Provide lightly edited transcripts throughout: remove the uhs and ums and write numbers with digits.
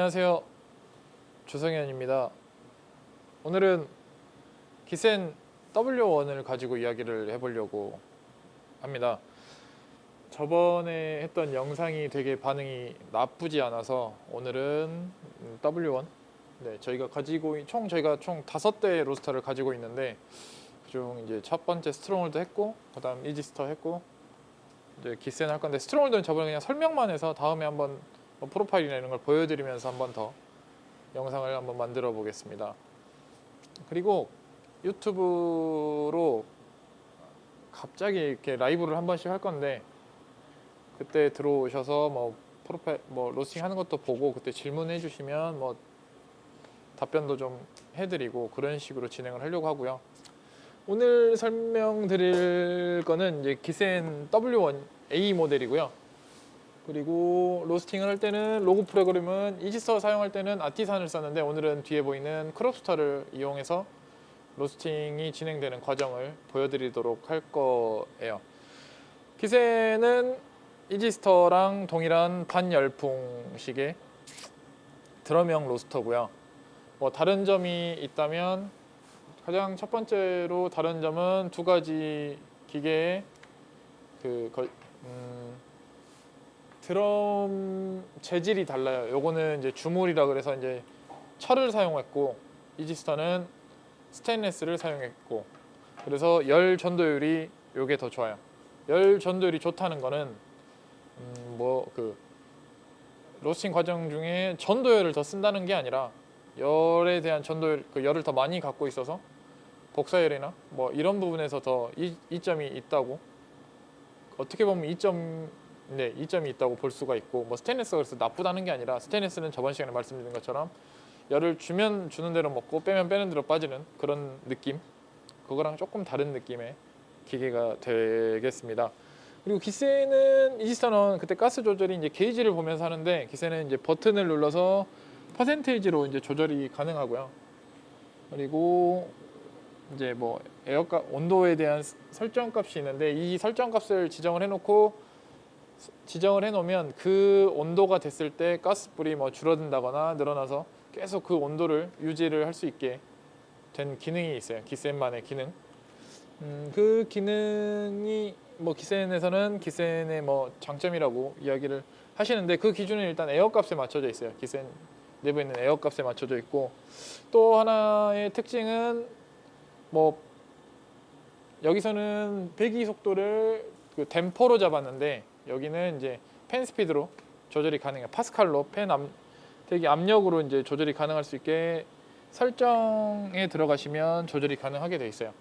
안녕하세요. 조성현입니다. 오늘은 기센 W1을 가지고 이야기를 해보려고 합니다. 저번에 했던 영상이 되게 반응이 나쁘지 않아서 오늘은 W1, 저희가 총 5대 로스터를 가지고 있는데 그중 이제 첫 번째 스트롱홀드 했고 그다음 이지스터 했고 이제 기센 할 건데, 스트롱홀드는 저번에 그냥 설명만 해서 다음에 한번 프로파일이나 이런 걸 보여드리면서 한번 더 영상을 한번 만들어 보겠습니다. 그리고 유튜브로 갑자기 이렇게 라이브를 한 번씩 할 건데, 그때 들어오셔서 프로파일 로스팅 하는 것도 보고 그때 질문해 주시면 답변도 좀 해드리고 그런 식으로 진행을 하려고 하고요. 오늘 설명드릴 거는 이제 기센 W1A 모델이고요. 그리고 로스팅을 할 때는 로그 프로그램은 이지스터 사용할 때는 아티산을 썼는데, 오늘은 뒤에 보이는 크롭스터를 이용해서 로스팅이 진행되는 과정을 보여드리도록 할 거예요. 기센은 이지스터랑 동일한 반열풍식의 드럼형 로스터고요. 다른 점이 있다면 가장 첫 번째로 다른 점은 두 가지 기계의 드럼 재질이 달라요. 요거는 이제 주물이라 그래서 이제 철을 사용했고, 이지스터는 스테인리스를 사용했고, 그래서 열 전도율이 요게 더 좋아요. 열 전도율이 좋다는 거는 로스팅 과정 중에 전도열을 더 쓴다는 게 아니라 열에 대한 전도율, 열을 더 많이 갖고 있어서 복사열이나 이런 부분에서 더 이점이 있다고, 어떻게 보면 이점이 있다고 볼 수가 있고, 스테인리스가 그래서 나쁘다는 게 아니라, 스테인리스는 저번 시간에 말씀드린 것처럼 열을 주면 주는 대로 먹고 빼면 빼는 대로 빠지는 그런 느낌, 그거랑 조금 다른 느낌의 기계가 되겠습니다. 그리고 기센은, 이지스터는 그때 가스 조절이 이제 게이지를 보면서 하는데, 기센은 이제 버튼을 눌러서 퍼센테이지로 이제 조절이 가능하고요. 그리고 이제 에어값, 온도에 대한 설정 값이 있는데, 이 설정 값을 지정을 해놓으면 그 온도가 됐을 때 가스불이 줄어든다거나 늘어나서 계속 그 온도를 유지를 할 수 있게 된 기능이 있어요. 기센만의 기능. 그 기능이 기센에서는 기센의 장점이라고 이야기를 하시는데, 그 기준은 일단 에어값에 맞춰져 있어요. 기센 내부에 있는 에어값에 맞춰져 있고, 또 하나의 특징은 여기서는 배기 속도를 그 댐퍼로 잡았는데, 여기는 이제 팬 스피드로 조절이 가능해요. 파스칼로 대기 압력으로 이제 조절이 가능할 수 있게 설정에 들어가시면 조절이 가능하게 돼 있어요.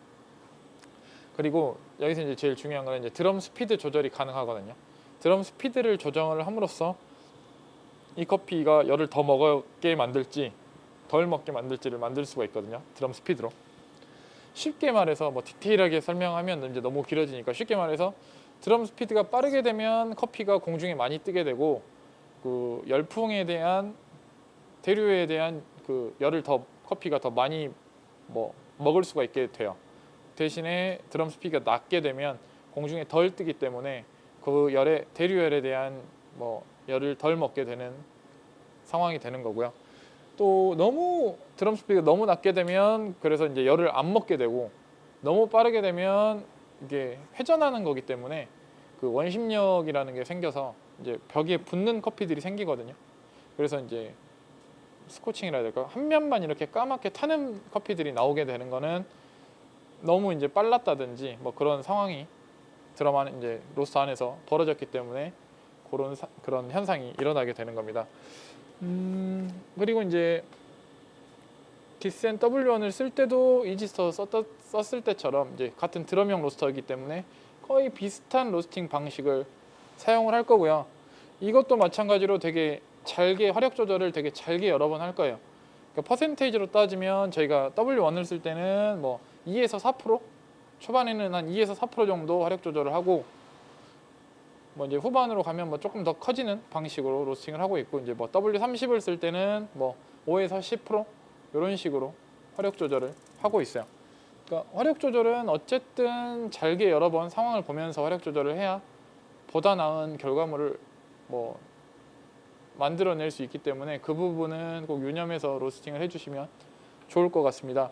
그리고 여기서 이제 제일 중요한 거는 이제 드럼 스피드 조절이 가능하거든요. 드럼 스피드를 조정을 함으로써 이 커피가 열을 더 먹게 만들지 덜 먹게 만들지를 만들 수가 있거든요. 드럼 스피드로. 쉽게 말해서 디테일하게 설명하면 이제 너무 길어지니까, 쉽게 말해서 드럼 스피드가 빠르게 되면 커피가 공중에 많이 뜨게 되고, 그 열풍에 대한, 대류에 대한 그 열을 커피가 더 많이 먹을 수가 있게 돼요. 대신에 드럼 스피드가 낮게 되면 공중에 덜 뜨기 때문에 그 대류열에 대한 열을 덜 먹게 되는 상황이 되는 거고요. 또 너무 드럼 스피드가 너무 낮게 되면 그래서 이제 열을 안 먹게 되고, 너무 빠르게 되면 이게 회전하는 거기 때문에 그 원심력이라는 게 생겨서 이제 벽에 붙는 커피들이 생기거든요. 그래서 이제 스코칭이라 해야 될까, 한 면만 이렇게 까맣게 타는 커피들이 나오게 되는 거는 너무 이제 빨랐다든지 그런 상황이 드럼 안에, 이제 로스터 안에서 벌어졌기 때문에 그런 현상이 일어나게 되는 겁니다. 그리고 이제 기센 W1을 쓸 때도 이지스터 썼을 때처럼 이제 같은 드럼형 로스터이기 때문에 거의 비슷한 로스팅 방식을 사용을 할 거고요. 이것도 마찬가지로 되게 잘게, 화력 조절을 되게 잘게 여러 번 할 거예요. 그러니까 퍼센테이지로 따지면 저희가 W1을 쓸 때는 2에서 4%? 초반에는 한 2에서 4% 정도 화력 조절을 하고, 이제 후반으로 가면 조금 더 커지는 방식으로 로스팅을 하고 있고, 이제 W30을 쓸 때는 5에서 10% 이런 식으로 화력 조절을 하고 있어요. 그러니까 화력 조절은 어쨌든 잘게 여러 번 상황을 보면서 화력 조절을 해야 보다 나은 결과물을 만들어낼 수 있기 때문에 그 부분은 꼭 유념해서 로스팅을 해주시면 좋을 것 같습니다.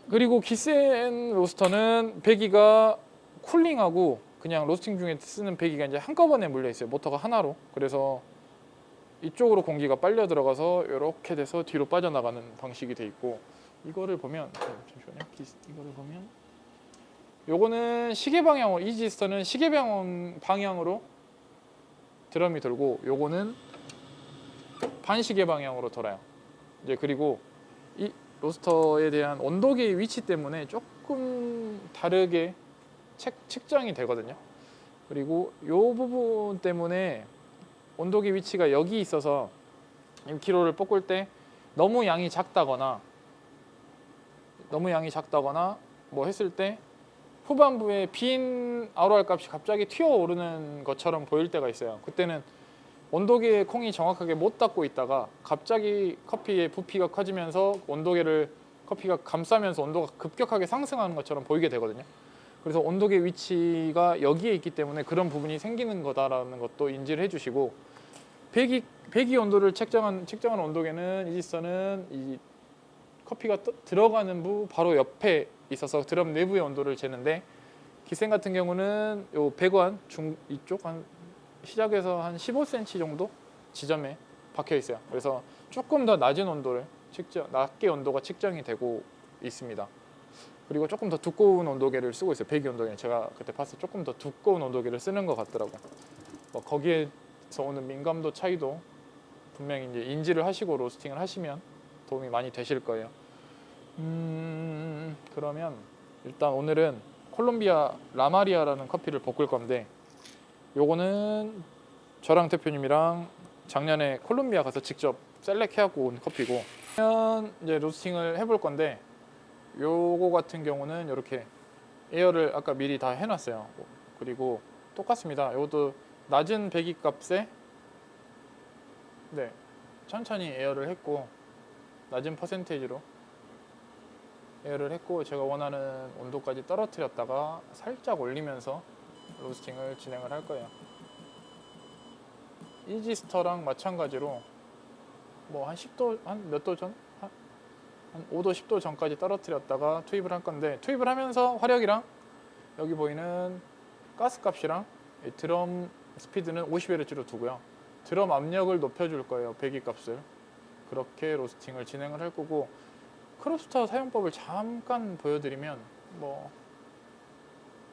그리고 기센 로스터는 배기가 쿨링하고 그냥 로스팅 중에 쓰는 배기가 이제 한꺼번에 물려 있어요. 모터가 하나로. 그래서 이쪽으로 공기가 빨려 들어가서 이렇게 돼서 뒤로 빠져나가는 방식이 돼 있고, 이거를 보면 잠시만요. 이거를 보면 요거는 시계 방향으로, 이지스터는 시계 방향으로 드럼이 돌고, 요거는 반시계 방향으로 돌아요. 이제 그리고 이 로스터에 대한 온도계의 위치 때문에 조금 다르게 측정이 되거든요. 그리고 요 부분 때문에 온도계 위치가 여기 있어서 1kg를 볶을 때 너무 양이 작다거나 뭐 했을 때 후반부에 빈 ROR 값이 갑자기 튀어오르는 것처럼 보일 때가 있어요. 그때는 온도계의 콩이 정확하게 못 닿고 있다가 갑자기 커피의 부피가 커지면서 온도계를 커피가 감싸면서 온도가 급격하게 상승하는 것처럼 보이게 되거든요. 그래서 온도계 위치가 여기에 있기 때문에 그런 부분이 생기는 거다라는 것도 인지를 해주시고, 배기 온도를 측정한 온도계는 이지스터는 이 커피가 들어가는 부 바로 옆에 있어서 드럼 내부의 온도를 재는데, 기센 같은 경우는 요 배관 이쪽 한 시작에서 한 15cm 정도 지점에 박혀 있어요. 그래서 조금 더 낮은 온도를 낮게 온도가 측정이 되고 있습니다. 그리고 조금 더 두꺼운 온도계를 쓰고 있어요. 배기 온도계는 제가 그때 봤을 때 조금 더 두꺼운 온도계를 쓰는 것 같더라고요. 뭐 거기에서 오는 민감도 차이도 분명히 이제 인지를 하시고 로스팅을 하시면 도움이 많이 되실 거예요. 그러면 일단 오늘은 콜롬비아 라마리아라는 커피를 볶을 건데, 요거는 저랑 대표님이랑 작년에 콜롬비아 가서 직접 셀렉해갖고 온 커피고, 이제 로스팅을 해볼 건데, 요거 같은 경우는 이렇게 에어를 아까 미리 다 해놨어요. 그리고 똑같습니다. 요것도 낮은 배기 값에 천천히 에어를 했고, 낮은 퍼센테이지로 에어를 했고, 제가 원하는 온도까지 떨어뜨렸다가 살짝 올리면서 로스팅을 진행을 할 거예요. 이지스터랑 마찬가지로 뭐 한 10도, 한 몇 도 전? 한 5도, 10도 전까지 떨어뜨렸다가 투입을 할 건데, 투입을 하면서 화력이랑 여기 보이는 가스 값이랑 드럼 스피드는 50Hz로 두고요. 드럼 압력을 높여줄 거예요. 배기 값을. 그렇게 로스팅을 진행을 할 거고, 크롭스터 사용법을 잠깐 보여드리면, 뭐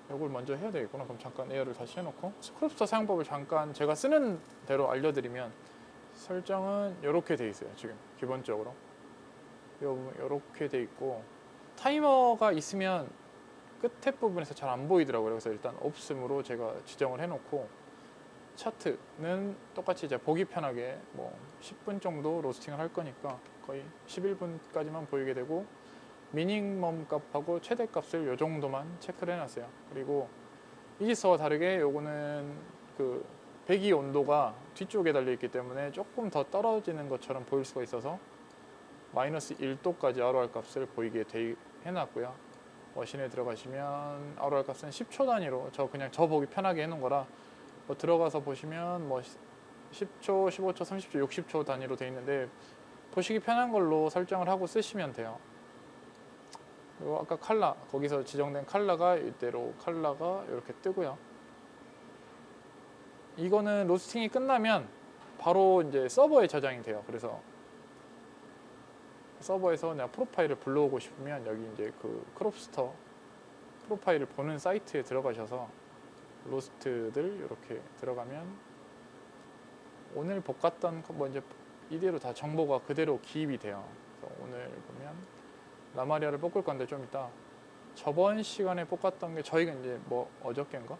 이걸 먼저 해야 되겠구나. 그럼 잠깐 에어를 다시 해놓고 크롭스터 사용법을 잠깐 제가 쓰는 대로 알려드리면, 설정은 이렇게 돼 있어요. 지금 기본적으로 이렇게 돼 있고, 타이머가 있으면 끝에 부분에서 잘 안 보이더라고요. 그래서 일단 없음으로 제가 지정을 해놓고, 차트는 똑같이 이제 보기 편하게 뭐 10분 정도 로스팅을 할 거니까 거의 11분까지만 보이게 되고, 미니멈 값하고 최대 값을 요 정도만 체크를 해놨어요. 그리고 이지스터와 다르게 요거는 그 배기 온도가 뒤쪽에 달려 있기 때문에 조금 더 떨어지는 것처럼 보일 수가 있어서 마이너스 1도까지 ROR 값을 보이게 해놨고요. 머신에 들어가시면 ROR 값은 10초 단위로 그냥 저 보기 편하게 해놓은 거라, 뭐 들어가서 보시면 뭐 10초, 15초, 30초, 60초 단위로 돼 있는데, 보시기 편한 걸로 설정을 하고 쓰시면 돼요. 그리고 아까 거기서 지정된 컬러가 이대로 컬러가 이렇게 뜨고요. 이거는 로스팅이 끝나면 바로 이제 서버에 저장이 돼요. 그래서 서버에서 내가 프로파일을 불러오고 싶으면 여기 이제 그 크롭스터 프로파일을 보는 사이트에 들어가셔서 로스트들 이렇게 들어가면 오늘 볶았던 뭐 이제 이대로 다 정보가 그대로 기입이 돼요. 그래서 오늘 보면 라마리아를 볶을 건데, 좀 이따 저번 시간에 볶았던 게, 저희가 이제 뭐 어저께인가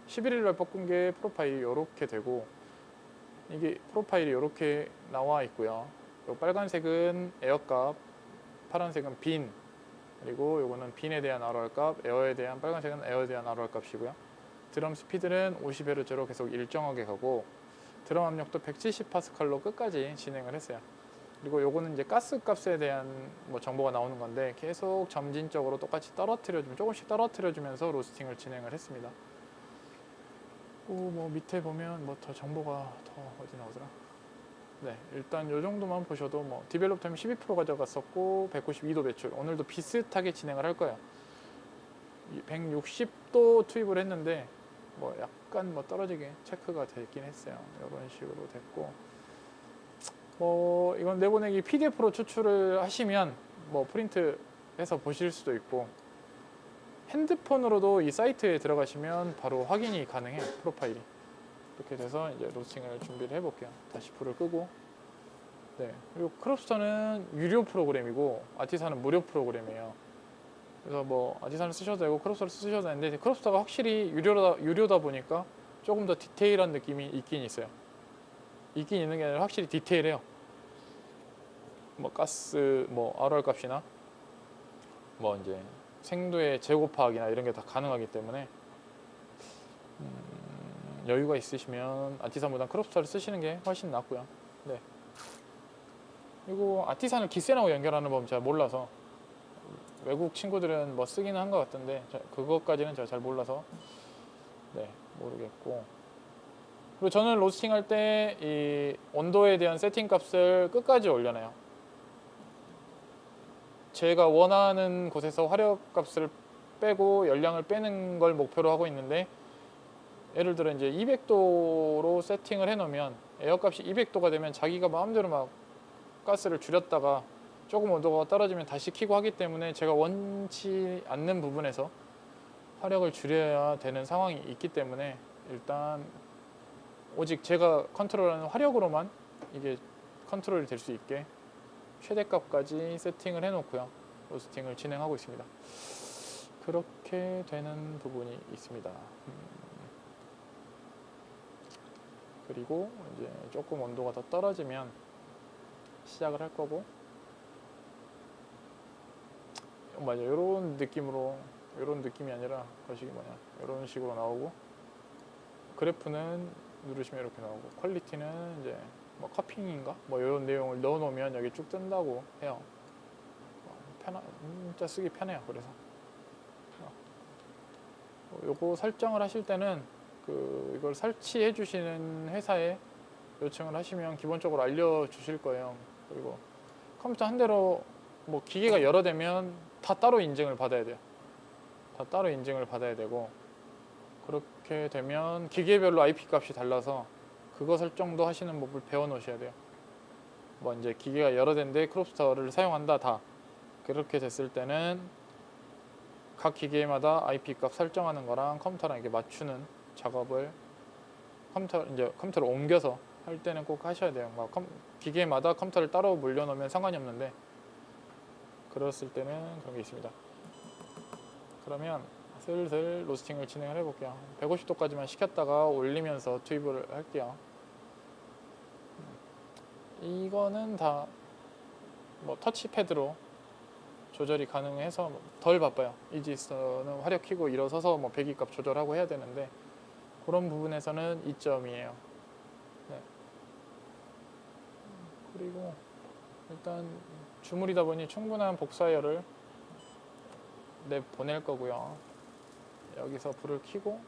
11일날 볶은 게 프로파일이 이렇게 되고, 이게 프로파일이 이렇게 나와 있고요. 요 빨간색은 에어값, 파란색은 빈, 그리고 요거는 빈에 대한 ROR 값, 에어에 대한, 빨간색은 에어에 대한 ROR 값이고요. 드럼 스피드는 50Hz로 계속 일정하게 가고, 드럼 압력도 170파스칼로 끝까지 진행을 했어요. 그리고 요거는 이제 가스 값에 대한 뭐 정보가 나오는 건데, 계속 점진적으로 똑같이 조금씩 떨어뜨려주면서 로스팅을 진행을 했습니다. 그리고 뭐 밑에 보면 뭐 더 정보가 더 어디 나오더라. 네, 일단 요 정도만 보셔도 뭐 디벨롭 타임 12% 가져갔었고 192도 매출. 오늘도 비슷하게 진행을 할 거예요. 160도 투입을 했는데 뭐 약간 뭐 떨어지게 체크가 됐긴 했어요. 이런 식으로 됐고, 뭐 이건 내보내기 PDF로 추출을 하시면 뭐 프린트해서 보실 수도 있고, 핸드폰으로도 이 사이트에 들어가시면 바로 확인이 가능해요. 프로파일이. 이렇게 돼서 이제 로스팅을 준비를 해볼게요. 다시 불을 끄고. 네. 그리고 크롭스터는 유료 프로그램이고 아티사는 무료 프로그램이에요. 그래서 뭐 아티사를 쓰셔도 되고 크롭스터를 쓰셔도 되는데, 크롭스터가 확실히 유료다 보니까 조금 더 디테일한 느낌이 있긴 있어요. 있긴 있는 게 아니라 확실히 디테일해요. 뭐 가스 뭐 RR 값이나 뭐 이제 생도의 재고 파악이나 이런 게 다 가능하기 때문에 여유가 있으시면 아티산보다 크롭스터를 쓰시는 게 훨씬 낫고요. 네. 그리고 아티산을 기센하고 연결하는 법은 제가 몰라서, 외국 친구들은 뭐 쓰기는 한 것 같던데 그것까지는 제가 잘 몰라서 네, 모르겠고. 그리고 저는 로스팅 할 때 이 온도에 대한 세팅 값을 끝까지 올려놔요. 제가 원하는 곳에서 화력 값을 빼고 열량을 빼는 걸 목표로 하고 있는데, 예를 들어 이제 200도로 세팅을 해 놓으면 에어 값이 200도가 되면 자기가 마음대로 막 가스를 줄였다가 조금 온도가 떨어지면 다시 켜고 하기 때문에, 제가 원치 않는 부분에서 화력을 줄여야 되는 상황이 있기 때문에 일단 오직 제가 컨트롤하는 화력으로만 이게 컨트롤이 될 수 있게 최대값까지 세팅을 해 놓고요, 로스팅을 진행하고 있습니다. 그렇게 되는 부분이 있습니다. 그리고 이제 조금 온도가 더 떨어지면 시작을 할 거고, 맞아, 이런 느낌으로, 이런 느낌이 아니라 거식이 뭐냐, 이런 식으로 나오고, 그래프는 누르시면 이렇게 나오고, 퀄리티는 이제 뭐 커핑인가 뭐 이런 내용을 넣어 놓으면 여기 쭉 뜬다고 해요. 진짜 쓰기 편해요. 그래서 요거 설정을 하실 때는 이걸 설치해 주시는 회사에 요청을 하시면 기본적으로 알려주실 거예요. 그리고 컴퓨터 한 대로 뭐 기계가 여러 대면 다 따로 인증을 받아야 돼요. 다 따로 인증을 받아야 되고, 그렇게 되면 기계별로 IP 값이 달라서 그거 설정도 하시는 법을 배워 놓으셔야 돼요. 뭐 이제 기계가 여러 대인데 크롭스터를 사용한다 다, 그렇게 됐을 때는 각 기계마다 IP 값 설정하는 거랑 컴퓨터랑 이게 맞추는 작업을 컴퓨터를 옮겨서 할 때는 꼭 하셔야 돼요. 기계마다 컴퓨터를 따로 물려놓으면 상관이 없는데, 그랬을 때는 그런 게 있습니다. 그러면 슬슬 로스팅을 진행을 해볼게요. 150도까지만 시켰다가 올리면서 투입을 할게요. 이거는 다 뭐 터치패드로 조절이 가능해서 덜 바빠요. 이지스는 화력 켜고 일어서서 뭐 배기값 조절하고 해야 되는데, 그런 부분에서는 이점이에요. 네. 그리고 일단 주물이다 보니 충분한 복사열을 보낼 거고요. 여기서 불을 켜고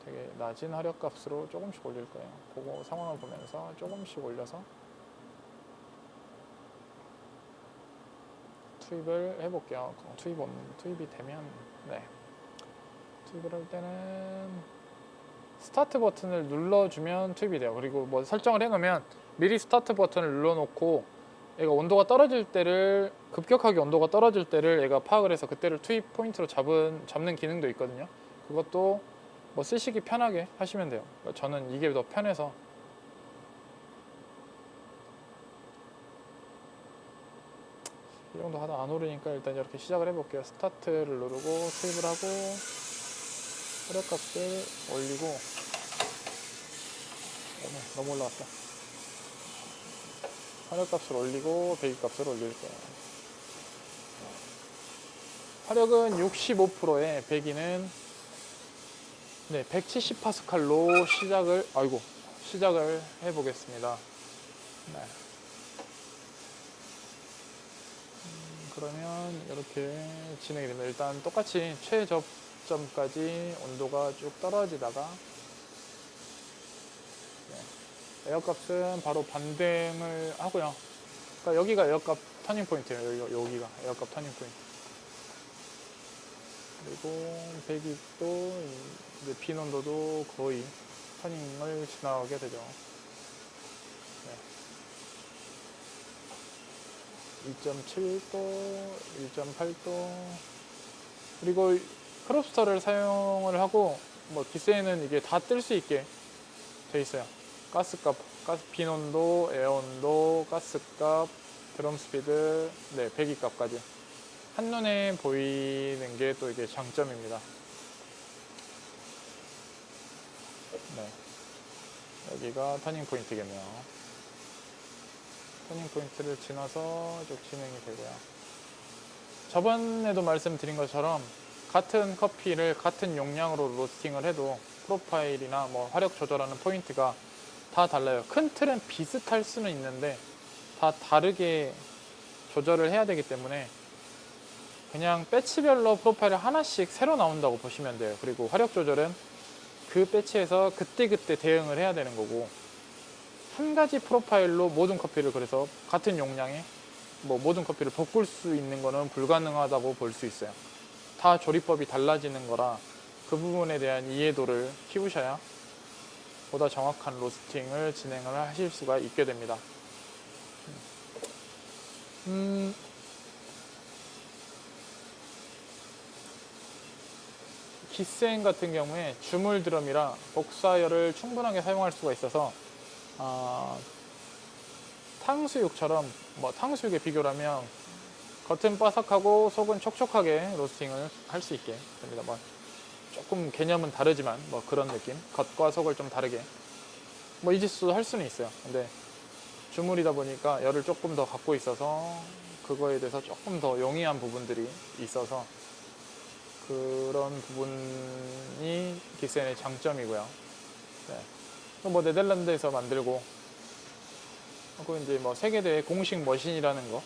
되게 낮은 화력 값으로 조금씩 올릴 거예요. 보고 상황을 보면서 조금씩 올려서 투입을 해볼게요. 투입이 되면, 네, 투입을 할 때는 스타트 버튼을 눌러주면 투입이 돼요. 그리고 뭐 설정을 해놓으면 미리 스타트 버튼을 눌러놓고 얘가 온도가 떨어질 때를, 급격하게 온도가 떨어질 때를 얘가 파악을 해서 그때를 투입 포인트로 잡는 기능도 있거든요. 그것도 뭐 쓰시기 편하게 하시면 돼요. 저는 이게 더 편해서. 이 정도 하다 안 오르니까 일단 이렇게 시작을 해볼게요. 스타트를 누르고 투입을 하고 화력값을 올리고, 너무 올라갔다. 화력값을 올리고 배기값을 올릴 거예요. 화력은 65%에 배기는 170파스칼로 시작을 해보겠습니다. 네. 그러면 이렇게 진행이 됩니다. 일단 똑같이 최접점까지 온도가 쭉 떨어지다가 에어값은 바로 반등을 하고요. 그러니까 여기가 에어값 터닝 포인트예요. 여기가 에어값 터닝 포인트. 그리고 배기도 이제 비논도도 거의 터닝을 지나가게 되죠. 네. 2.7도, 1.8도. 그리고 크롭스터를 사용을 하고 뭐 기세에는 이게 다 뜰 수 있게 돼 있어요. 가스값, 비논도, 에어온도, 가스값, 드럼 스피드, 네, 배기값까지 한눈에 보이는 게 또 이게 장점입니다. 네, 여기가 터닝 포인트겠네요. 터닝 포인트를 지나서 쭉 진행이 되고요. 저번에도 말씀드린 것처럼 같은 커피를 같은 용량으로 로스팅을 해도 프로파일이나 뭐 화력 조절하는 포인트가 다 달라요. 큰 틀은 비슷할 수는 있는데 다 다르게 조절을 해야 되기 때문에 그냥 배치별로 프로파일을 하나씩 새로 나온다고 보시면 돼요. 그리고 화력 조절은 그 배치에서 그때그때 대응을 해야 되는 거고, 한 가지 프로파일로 모든 커피를, 그래서 같은 용량에 뭐 모든 커피를 볶을 수 있는 거는 불가능하다고 볼 수 있어요. 다 조리법이 달라지는 거라 그 부분에 대한 이해도를 키우셔야 보다 정확한 로스팅을 진행을 하실 수가 있게 됩니다. 기센 같은 경우에 주물 드럼이라 복사열을 충분하게 사용할 수가 있어서 탕수육처럼, 뭐 탕수육에 비교라면 겉은 바삭하고 속은 촉촉하게 로스팅을 할 수 있게 됩니다. 뭐 조금 개념은 다르지만 뭐 그런 느낌, 겉과 속을 좀 다르게 뭐 이지수 할 수는 있어요. 근데 주물이다 보니까 열을 조금 더 갖고 있어서 그거에 대해서 조금 더 용이한 부분들이 있어서 그런 부분이 긱센의 장점이고요. 네. 뭐 네덜란드에서 만들고, 그 이제 뭐 세계대회 공식 머신이라는 거,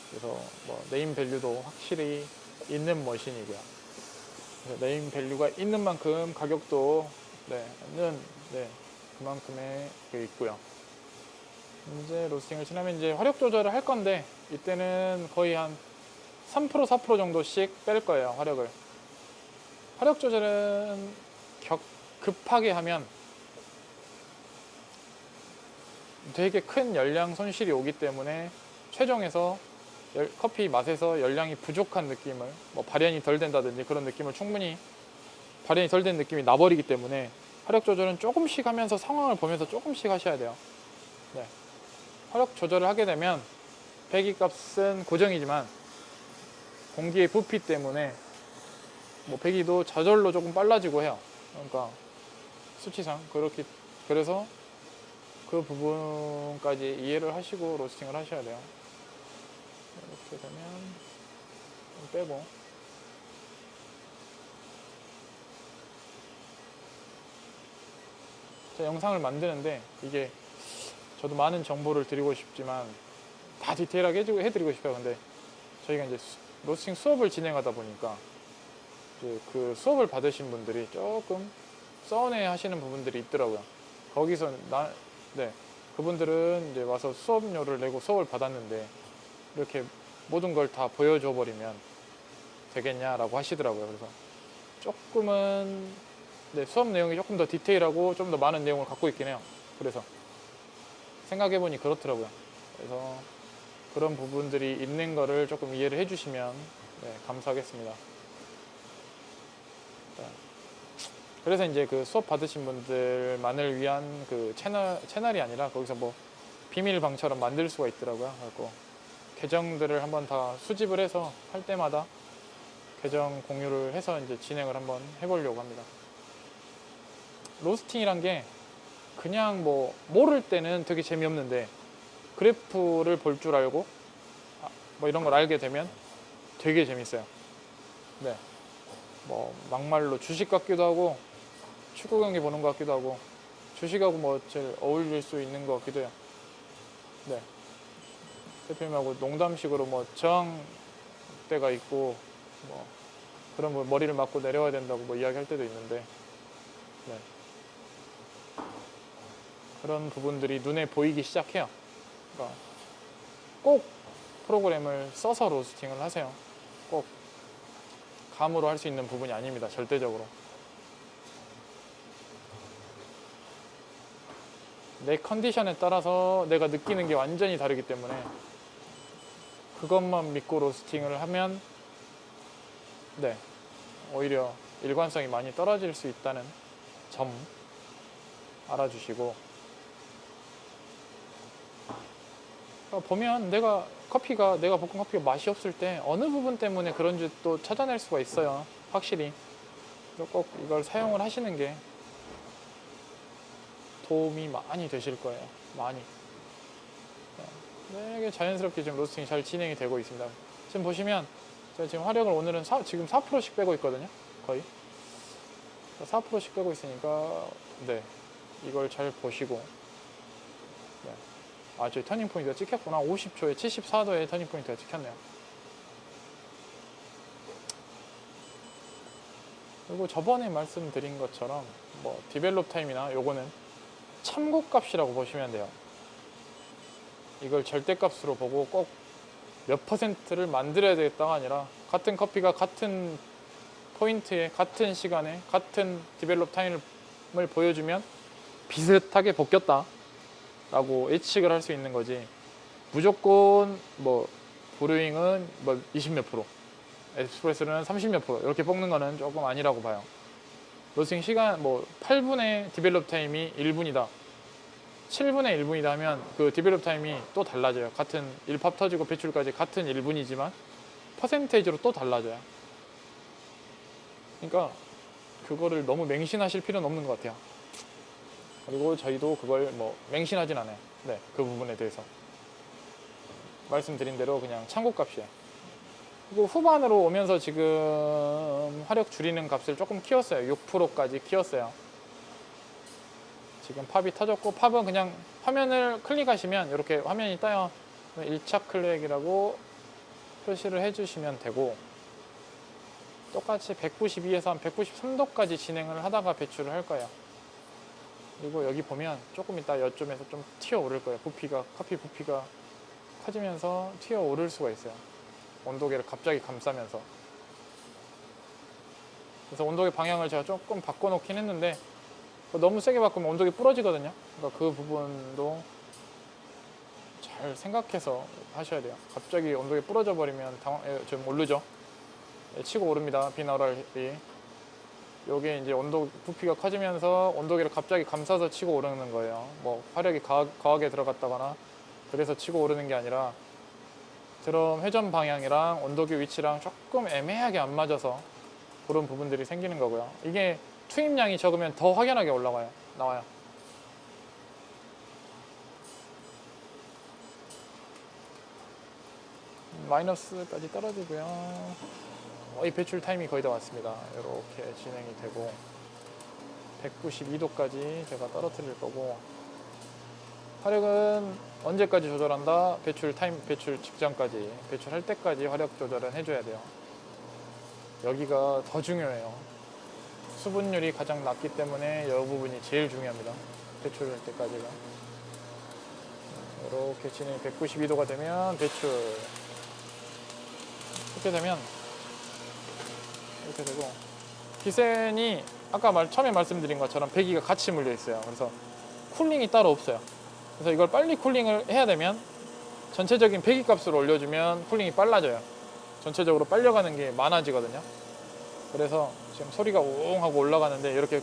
그래서 뭐 네임 밸류도 확실히 있는 머신이고요. 네임 밸류가 있는 만큼 가격도 그만큼의 게 있고요. 이제 로스팅을 지나면 이제 화력 조절을 할 건데, 이때는 거의 한 3% 4% 정도씩 뺄 거예요. 화력 조절은 급하게 하면 되게 큰 열량 손실이 오기 때문에 최종에서 커피 맛에서 열량이 부족한 느낌을, 뭐 발현이 덜 된다든지 그런 느낌을 충분히, 발현이 덜 된 느낌이 나버리기 때문에 화력 조절은 조금씩 하면서 상황을 보면서 조금씩 하셔야 돼요. 네. 화력 조절을 하게 되면 배기값은 고정이지만 공기의 부피 때문에 뭐 배기도 저절로 조금 빨라지고 해요. 그러니까 수치상 그래서 그 부분까지 이해를 하시고 로스팅을 하셔야 돼요. 이렇게 되면 좀 빼고, 제가 영상을 만드는데 이게 저도 많은 정보를 드리고 싶지만 다 디테일하게 해드리고 싶어요. 근데 저희가 이제 로스팅 수업을 진행하다 보니까 이제 그 수업을 받으신 분들이 조금 서운해 하시는 부분들이 있더라고요. 거기서 그분들은 이제 와서 수업료를 내고 수업을 받았는데 이렇게 모든 걸 다 보여줘 버리면 되겠냐라고 하시더라고요. 그래서 조금은 수업 내용이 조금 더 디테일하고 좀 더 많은 내용을 갖고 있긴 해요. 그래서 생각해보니 그렇더라고요. 그래서 그런 부분들이 있는 거를 조금 이해를 해주시면 감사하겠습니다. 그래서 이제 그 수업 받으신 분들만을 위한 그 채널이 아니라 거기서 뭐 비밀방처럼 만들 수가 있더라고요. 그래서 계정들을 한번 다 수집을 해서 할 때마다 계정 공유를 해서 이제 진행을 한번 해보려고 합니다. 로스팅이란 게 그냥 뭐 모를 때는 되게 재미없는데 그래프를 볼 줄 알고 뭐 이런 걸 알게 되면 되게 재밌어요. 네. 뭐 막말로 주식 같기도 하고 축구 경기 보는 것 같기도 하고 주식하고 뭐 제일 어울릴 수 있는 것 같기도 해요. 네. 대표님하고 농담식으로 뭐 저항 때가 있고 뭐 그런 뭐 머리를 맞고 내려와야 된다고 뭐 이야기할 때도 있는데, 네. 그런 부분들이 눈에 보이기 시작해요. 그러니까 꼭 프로그램을 써서 로스팅을 하세요. 꼭 감으로 할 수 있는 부분이 아닙니다. 절대적으로. 내 컨디션에 따라서 내가 느끼는 게 완전히 다르기 때문에 그것만 믿고 로스팅을 하면 네, 오히려 일관성이 많이 떨어질 수 있다는 점 알아주시고, 보면 내가 볶은 커피가 맛이 없을 때 어느 부분 때문에 그런지 또 찾아낼 수가 있어요. 확실히. 그래서 꼭 이걸 사용을 하시는 게 도움이 많이 되실 거예요. 많이. 되게 자연스럽게 지금 로스팅이 잘 진행이 되고 있습니다. 지금 보시면 제가 지금 화력을 오늘은 지금 4%씩 빼고 있거든요. 거의 4%씩 빼고 있으니까 네, 이걸 잘 보시고, 네. 아, 저희 터닝 포인트가 찍혔구나. 50초에 74도의 터닝 포인트가 찍혔네요. 그리고 저번에 말씀드린 것처럼 뭐 디벨롭 타임이나 요거는 참고값이라고 보시면 돼요. 이걸 절대값으로 보고 꼭 몇 퍼센트를 만들어야 되겠다가 아니라 같은 커피가 같은 포인트에 같은 시간에 같은 디벨롭 타임을 보여주면 비슷하게 볶였다 라고 예측을 할 수 있는 거지, 무조건 뭐 브루잉은 뭐 20 몇 프로, 에스프레소는 30 몇 프로 이렇게 볶는 거는 조금 아니라고 봐요. 로스팅 시간 뭐 8분의 디벨롭 타임이 1분이다, 7분의 1분이다 하면 그 디벨롭 타임이 또 달라져요. 같은 1팝 터지고 배출까지 같은 1분이지만 퍼센테이지로 또 달라져요. 그러니까 그거를 너무 맹신하실 필요는 없는 것 같아요. 그리고 저희도 그걸 뭐 맹신하진 않아요. 네, 그 부분에 대해서 말씀드린 대로 그냥 참고값이에요. 그리고 후반으로 오면서 지금 화력 줄이는 값을 조금 키웠어요. 6%까지 키웠어요. 지금 팝이 터졌고, 팝은 그냥 화면을 클릭하시면 이렇게 화면이 떠요. 1차 클릭이라고 표시를 해주시면 되고, 똑같이 192에서 한 193도까지 진행을 하다가 배출을 할 거예요. 그리고 여기 보면 조금 이따 이쯤에서 좀 튀어 오를 거예요. 커피 부피가 커지면서 튀어 오를 수가 있어요. 온도계를 갑자기 감싸면서. 그래서 온도계 방향을 제가 조금 바꿔놓긴 했는데, 너무 세게 바꾸면 온도계 부러지거든요. 그러니까 그 부분도 잘 생각해서 하셔야 돼요. 갑자기 온도계 부러져 버리면 좀 오르죠. 치고 오릅니다. 비나럴이. 요게 이제 온도 부피가 커지면서 온도계를 갑자기 감싸서 치고 오르는 거예요. 뭐 화력이 과하게 들어갔다거나 그래서 치고 오르는 게 아니라 드럼 회전 방향이랑 온도계 위치랑 조금 애매하게 안 맞아서 그런 부분들이 생기는 거고요. 이게 투입량이 적으면 더 확연하게 나와요. 마이너스까지 떨어지고요. 이 배출 타임이 거의 다 왔습니다. 이렇게 진행이 되고 192도까지 제가 떨어뜨릴 거고, 화력은 언제까지 조절한다? 배출 직전까지, 배출할 때까지 화력 조절은 해줘야 돼요. 여기가 더 중요해요. 수분율이 가장 낮기 때문에 이 부분이 제일 중요합니다. 배출할 때까지가. 이렇게 진행이 192도가 되면 배출. 이렇게 되면 이렇게 되고, 기센이 아까 처음에 말씀드린 것처럼 배기가 같이 물려 있어요. 그래서 쿨링이 따로 없어요. 그래서 이걸 빨리 쿨링을 해야 되면 전체적인 배기 값을 올려주면 쿨링이 빨라져요. 전체적으로 빨려가는 게 많아지거든요. 그래서 지금 소리가 웅 하고 올라가는데, 이렇게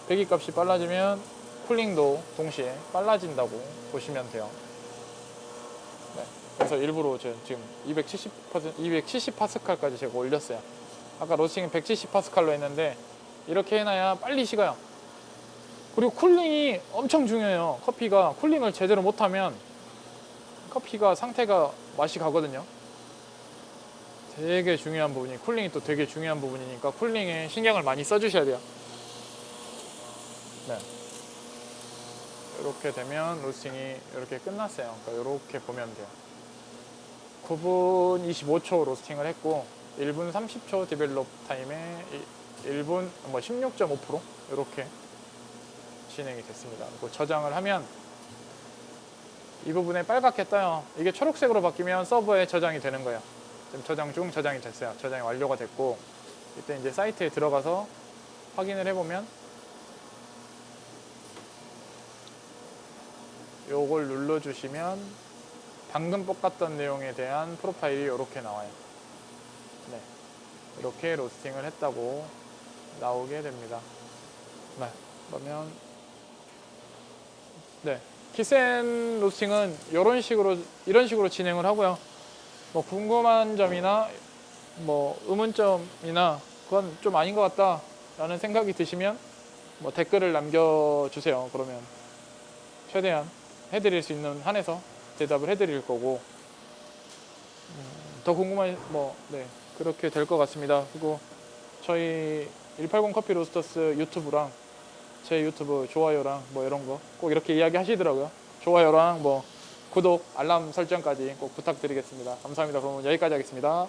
배기 값이 빨라지면 쿨링도 동시에 빨라진다고 보시면 돼요. 네. 그래서 일부러 지금 270 파스칼까지 제가 올렸어요. 아까 로스팅은 170 파스칼로 했는데 이렇게 해놔야 빨리 식어요. 그리고 쿨링이 엄청 중요해요. 커피가 쿨링을 제대로 못하면 커피가 상태가 맛이 가거든요. 되게 중요한 부분이, 쿨링이 또 되게 중요한 부분이니까 쿨링에 신경을 많이 써주셔야 돼요. 네. 이렇게 되면 로스팅이 이렇게 끝났어요. 그러니까 이렇게 보면 돼요. 9분 25초 로스팅을 했고 1분 30초 디벨롭 타임에 1분 16.5% 이렇게 진행이 됐습니다. 그리고 저장을 하면 이 부분에 빨갛게 떠요. 이게 초록색으로 바뀌면 서버에 저장이 되는 거예요. 지금 저장 중, 저장이 됐어요. 저장이 완료가 됐고, 이때 이제 사이트에 들어가서 확인을 해보면 요걸 눌러주시면 방금 뽑았던 내용에 대한 프로파일이 이렇게 나와요. 네, 이렇게 로스팅을 했다고 나오게 됩니다. 네, 그러면 네, 키센 로스팅은 이런 식으로 진행을 하고요. 뭐 궁금한 점이나 뭐 의문점이나 그건 좀 아닌 것 같다라는 생각이 드시면 뭐 댓글을 남겨주세요. 그러면 최대한 해드릴 수 있는 한에서 대답을 해드릴 거고, 더 궁금한 네, 그렇게 될 것 같습니다. 그리고 저희 180 커피 로스터스 유튜브랑 제 유튜브 좋아요랑 뭐 이런 거 꼭 이렇게 이야기 하시더라고요. 좋아요랑 뭐 구독, 알람 설정까지 꼭 부탁드리겠습니다. 감사합니다. 그럼 여기까지 하겠습니다.